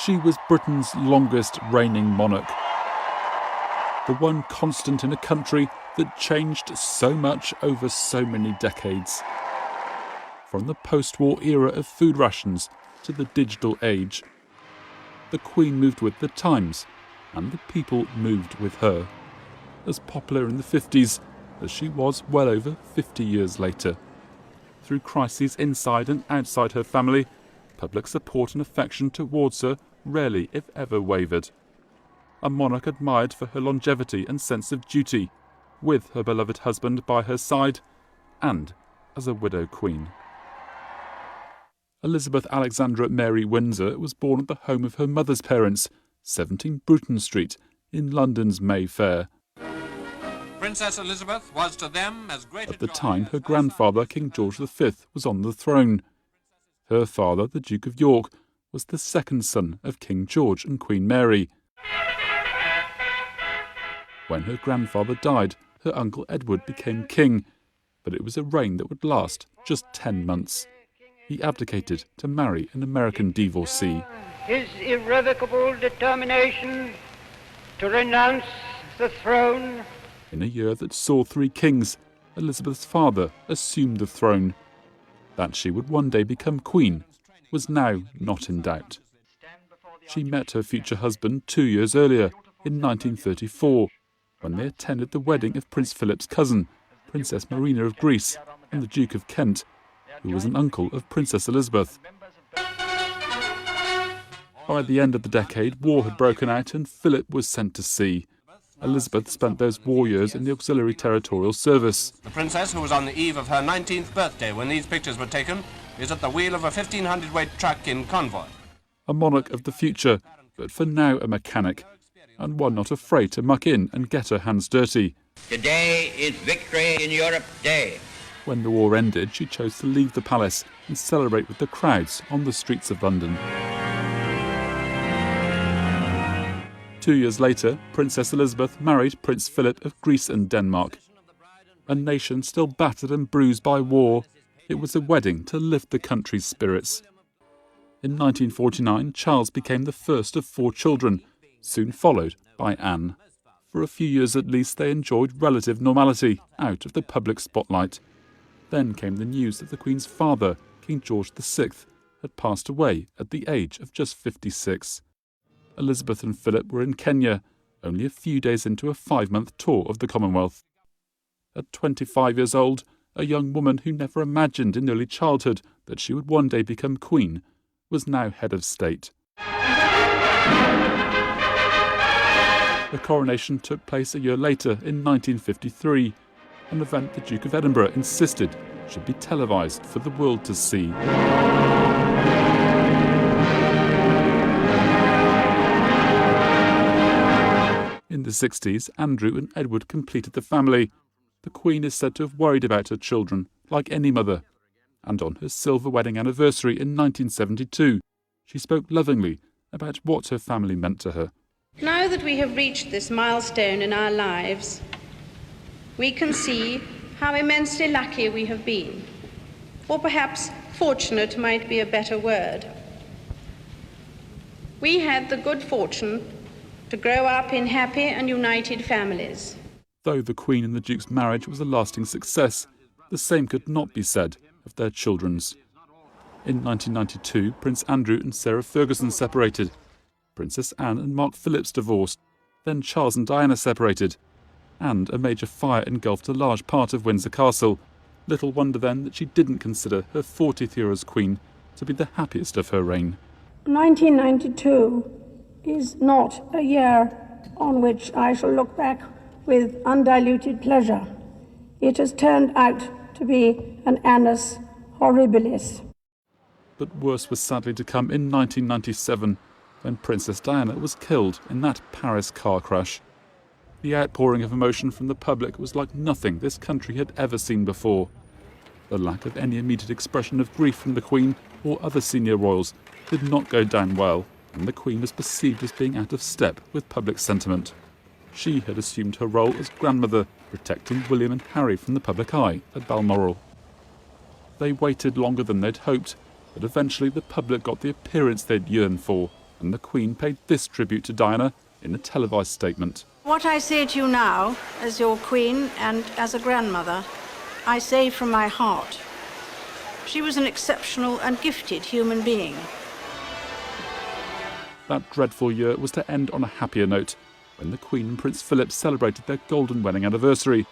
She was Britain's longest reigning monarch, the one constant in a country that changed so much over so many decades. From the post-war era of food rations to the digital age, the Queen moved with the times, and the people moved with her. As popular in the 50s as she was well over 50 years later. Through crises inside and outside her family, public support and affection towards her rarely, if ever, wavered. A monarch admired for her longevity and sense of duty, with her beloved husband by her side, and as a widow queen. Elizabeth Alexandra Mary Windsor was born at the home of her mother's parents, 17 Bruton Street, in London's Mayfair. Princess Elizabeth was to them as great At the time, her grandfather, King George V, was on the throne. Her father, the Duke of York, was the second son of King George and Queen Mary. When her grandfather died, her uncle Edward became king, but it was a reign that would last just 10 months. He abdicated to marry an American divorcee. His irrevocable determination to renounce the throne. In a year that saw 3 kings, Elizabeth's father assumed the throne. That she would one day become queen was now not in doubt. She met her future husband 2 years earlier, in 1934, when they attended the wedding of Prince Philip's cousin, Princess Marina of Greece, and the Duke of Kent, who was an uncle of Princess Elizabeth. By the end of the decade, war had broken out and Philip was sent to sea. Elizabeth spent those war years in the Auxiliary Territorial Service. The princess, who was on the eve of her 19th birthday when these pictures were taken, is at the wheel of a 1,500-weight truck in convoy. A monarch of the future, but for now a mechanic, and one not afraid to muck in and get her hands dirty. Today is Victory in Europe Day. When the war ended, she chose to leave the palace and celebrate with the crowds on the streets of London. 2 years later, Princess Elizabeth married Prince Philip of Greece and Denmark. A nation still battered and bruised by war, it was a wedding to lift the country's spirits. In 1949, Charles became the first of 4 children, soon followed by Anne. For a few years at least, they enjoyed relative normality, out of the public spotlight. Then came the news that the Queen's father, King George VI, had passed away at the age of just 56. Elizabeth and Philip were in Kenya, only a few days into a 5-month tour of the Commonwealth. At 25 years old, a young woman who never imagined in early childhood that she would one day become queen, was now head of state. The coronation took place a year later in 1953, an event the Duke of Edinburgh insisted should be televised for the world to see. In the 60s, Andrew and Edward completed the family. The Queen is said to have worried about her children, like any mother. And on her silver wedding anniversary in 1972, she spoke lovingly about what her family meant to her. Now that we have reached this milestone in our lives, we can see how immensely lucky we have been. Or perhaps fortunate might be a better word. We had the good fortune to grow up in happy and united families. Though the Queen and the Duke's marriage was a lasting success, the same could not be said of their children's. In 1992, Prince Andrew and Sarah Ferguson separated. Princess Anne and Mark Phillips divorced. Then Charles and Diana separated. And a major fire engulfed a large part of Windsor Castle. Little wonder then that she didn't consider her 40th year as Queen to be the happiest of her reign. 1992 is not a year on which I shall look back with undiluted pleasure. It has turned out to be an annus horribilis. But worse was sadly to come in 1997, when Princess Diana was killed in that Paris car crash. The outpouring of emotion from the public was like nothing this country had ever seen before. The lack of any immediate expression of grief from the Queen or other senior royals did not go down well, and the Queen was perceived as being out of step with public sentiment. She had assumed her role as grandmother, protecting William and Harry from the public eye at Balmoral. They waited longer than they'd hoped, but eventually the public got the appearance they'd yearned for, and the Queen paid this tribute to Diana in a televised statement. What I say to you now, as your Queen and as a grandmother, I say from my heart. She was an exceptional and gifted human being. That dreadful year was to end on a happier note, when the Queen and Prince Philip celebrated their golden wedding anniversary,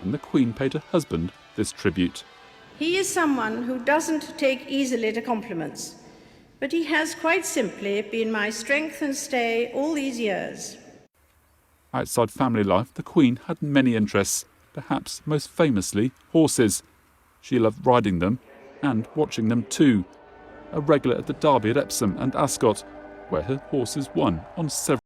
and the Queen paid her husband this tribute. He is someone who doesn't take easily to compliments, but he has quite simply been my strength and stay all these years. Outside family life, the Queen had many interests, perhaps most famously horses. She loved riding them and watching them too. A regular at the Derby at Epsom and Ascot, where her horses won on several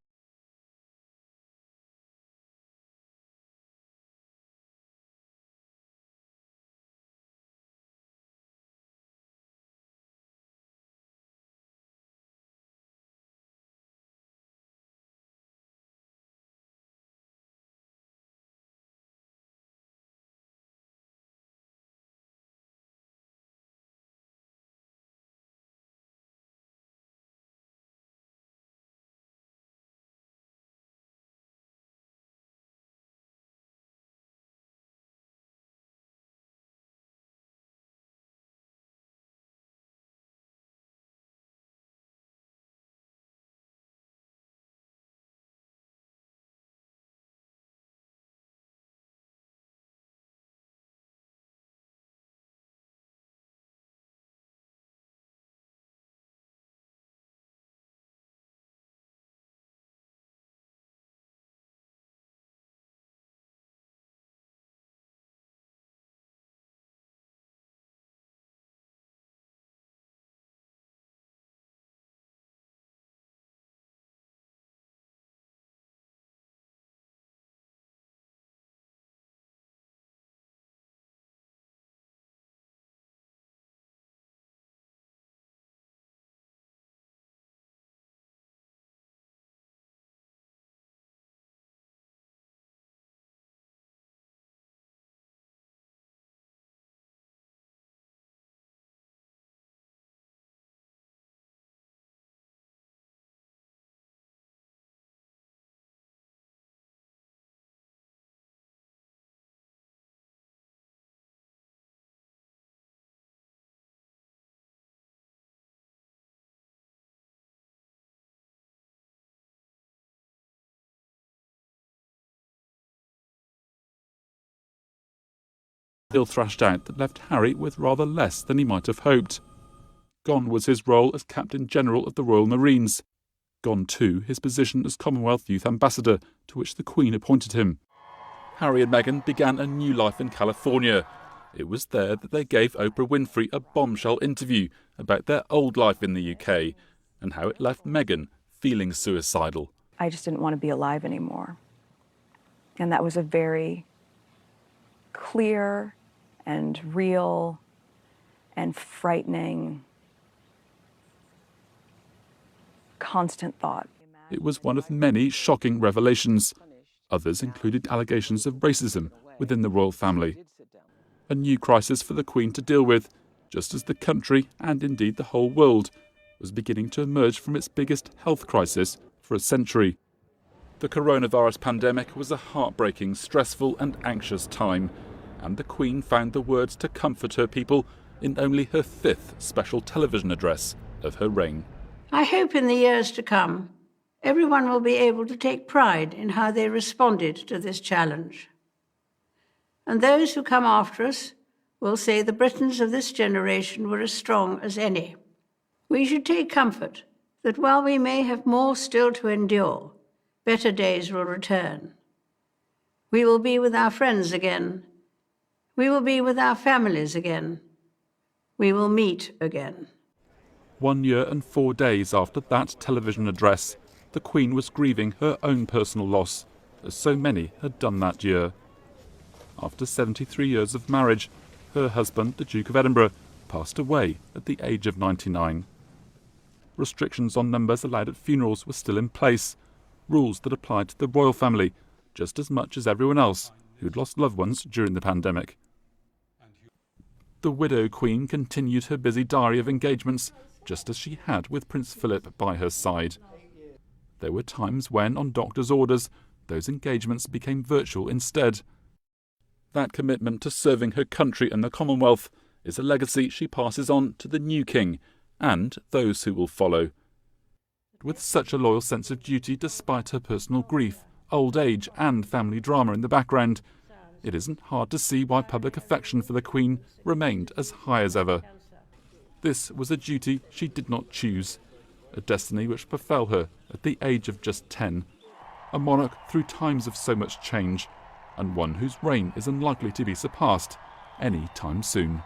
ill thrashed out that left Harry with rather less than he might have hoped. Gone was his role as Captain General of the Royal Marines. Gone too his position as Commonwealth Youth Ambassador, to which the Queen appointed him. Harry and Meghan began a new life in California. It was there that they gave Oprah Winfrey a bombshell interview about their old life in the UK and how it left Meghan feeling suicidal. I just didn't want to be alive anymore. And that was a very clear and real and frightening, constant thought. It was one of many shocking revelations. Others included allegations of racism within the royal family. A new crisis for the Queen to deal with, just as the country, and indeed the whole world, was beginning to emerge from its biggest health crisis for a century. The coronavirus pandemic was a heartbreaking, stressful and anxious time, and the Queen found the words to comfort her people in only her 5th special television address of her reign. I hope in the years to come, everyone will be able to take pride in how they responded to this challenge. And those who come after us will say the Britons of this generation were as strong as any. We should take comfort that while we may have more still to endure, better days will return. We will be with our friends again. We will be with our families again. We will meet again. 1 year and 4 days after that television address, the Queen was grieving her own personal loss, as so many had done that year. After 73 years of marriage, her husband, the Duke of Edinburgh, passed away at the age of 99. Restrictions on numbers allowed at funerals were still in place, rules that applied to the royal family just as much as everyone else who'd lost loved ones during the pandemic. The widow Queen continued her busy diary of engagements just as she had with Prince Philip by her side. There were times when, on doctor's orders, those engagements became virtual instead. That commitment to serving her country and the Commonwealth is a legacy she passes on to the new king and those who will follow. With such a loyal sense of duty despite her personal grief, old age and family drama in the background, it isn't hard to see why public affection for the Queen remained as high as ever. This was a duty she did not choose, a destiny which befell her at the age of just 10, a monarch through times of so much change, and one whose reign is unlikely to be surpassed any time soon.